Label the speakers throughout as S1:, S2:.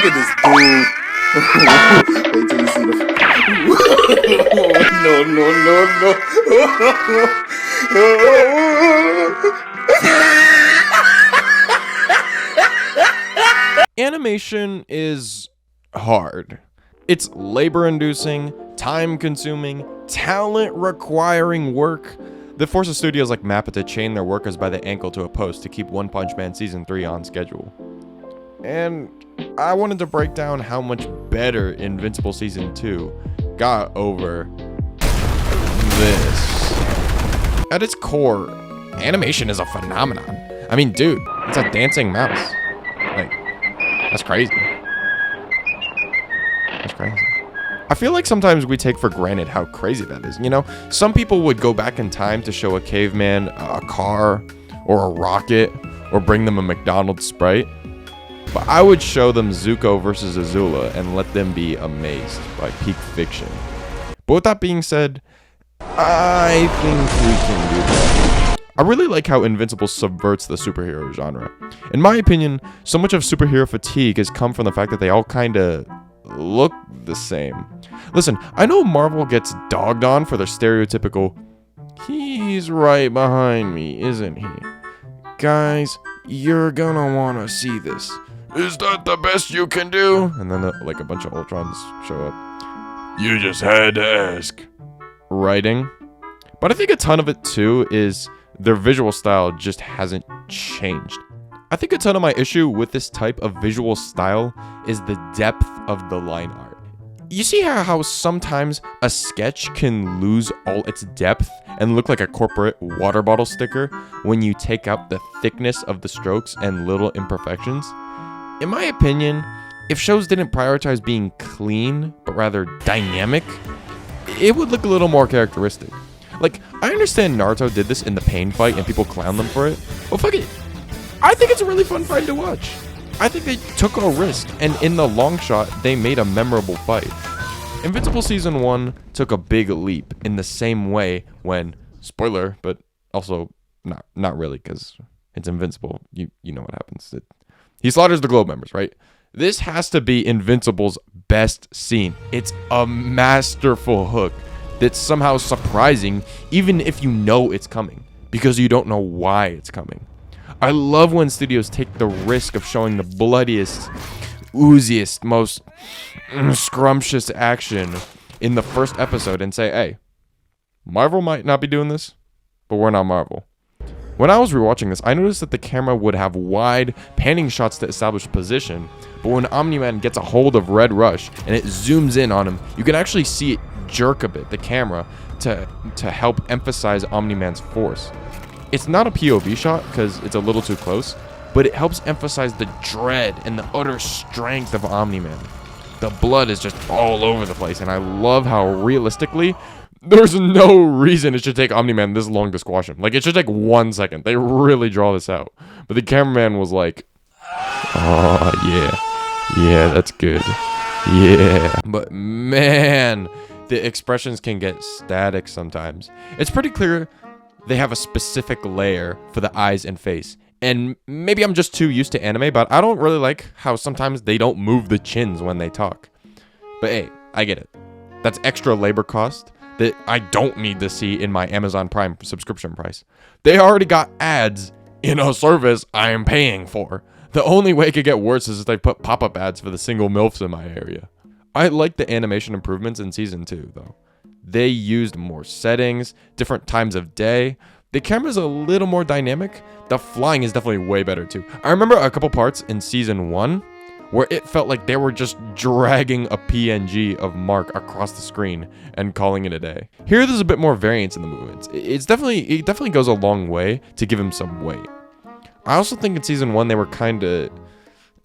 S1: Look at this dude. Wait till you see the. No.
S2: Animation is hard. It's labor-inducing, time-consuming, talent-requiring work that forces studios like Mappa to chain their workers by the ankle to a post to keep One Punch Man Season 3 on schedule. And I wanted to break down how much better Invincible Season 2 got over this. At its core, animation is a phenomenon. I mean, dude, it's a dancing mouse. Like, that's crazy. That's crazy. I feel like sometimes we take for granted how crazy that is. You know, some people would go back in time to show a caveman a car or a rocket or bring them a McDonald's Sprite. But I would show them Zuko versus Azula and let them be amazed by peak fiction. But with that being said, I think we can do that. I really like how Invincible subverts the superhero genre. In my opinion, so much of superhero fatigue has come from the fact that they all kinda look the same. Listen, I know Marvel gets dogged on for their stereotypical, "He's right behind me, isn't he?" Guys, you're gonna wanna see this. Is that the best you can do? And then like a bunch of Ultrons show up. You just had to ask. Writing. But I think a ton of it too is their visual style just hasn't changed. I think a ton of my issue with this type of visual style is the depth of the line art. You see how sometimes a sketch can lose all its depth and look like a corporate water bottle sticker when you take out the thickness of the strokes and little imperfections? In my opinion, if shows didn't prioritize being clean, but rather dynamic, it would look a little more characteristic. Like, I understand Naruto did this in the pain fight and people clown them for it, but fuck it. I think it's a really fun fight to watch. I think they took a risk, and in the long shot, they made a memorable fight. Invincible Season 1 took a big leap in the same way when, spoiler, but also not really, because it's Invincible. You know what happens. He slaughters the Globe members, right? This has to be Invincible's best scene. It's a masterful hook that's somehow surprising, even if you know it's coming, because you don't know why it's coming. I love when studios take the risk of showing the bloodiest, ooziest, most scrumptious action in the first episode and say, hey, Marvel might not be doing this, but we're not Marvel. When I was rewatching this, I noticed that the camera would have wide panning shots to establish position, but when Omni-Man gets a hold of Red Rush and it zooms in on him, you can actually see it jerk a bit, the camera, to help emphasize Omni-Man's force. It's not a POV shot because it's a little too close, but it helps emphasize the dread and the utter strength of Omni-Man. The blood is just all over the place, and I love how realistically, there's no reason it should take Omni-Man this long to squash him. Like, it should take 1 second. They really draw this out. But the cameraman was like, oh, yeah, that's good. Yeah. But man, the expressions can get static sometimes. It's pretty clear they have a specific layer for the eyes and face. And maybe I'm just too used to anime, but I don't really like how sometimes they don't move the chins when they talk. But hey, I get it. That's extra labor cost that I don't need to see in my Amazon Prime subscription price. They already got ads in a service I am paying for. The only way it could get worse is if they put pop-up ads for the single MILFs in my area. I like the animation improvements in Season 2, though. They used more settings, different times of day. The camera's a little more dynamic. The flying is definitely way better too. I remember a couple parts in Season 1 where it felt like they were just dragging a PNG of Mark across the screen and calling it a day. Here there's a bit more variance in the movements. It definitely goes a long way to give him some weight. I also think in Season 1 they were kind of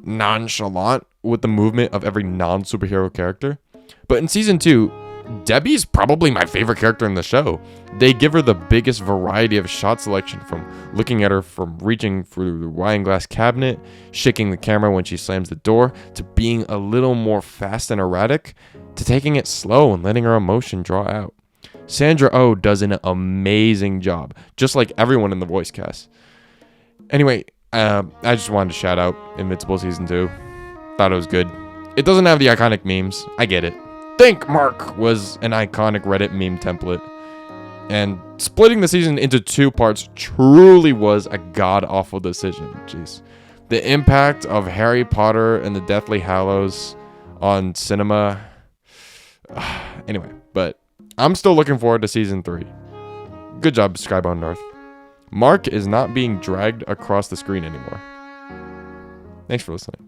S2: nonchalant with the movement of every non-superhero character. But in Season 2, Debbie's probably my favorite character in the show. They give her the biggest variety of shot selection, from looking at her from reaching through the wine glass cabinet, shaking the camera when she slams the door, to being a little more fast and erratic, to taking it slow and letting her emotion draw out. Sandra Oh does an amazing job, just like everyone in the voice cast. Anyway, I just wanted to shout out Invincible Season 2. Thought it was good. It doesn't have the iconic memes. I get it. Think Mark was an iconic Reddit meme template. And splitting the season into 2 parts truly was a god-awful decision. Jeez. The impact of Harry Potter and the Deathly Hallows on cinema. Anyway, but I'm still looking forward to season 3. Good job, Skybound North. Mark is not being dragged across the screen anymore. Thanks for listening.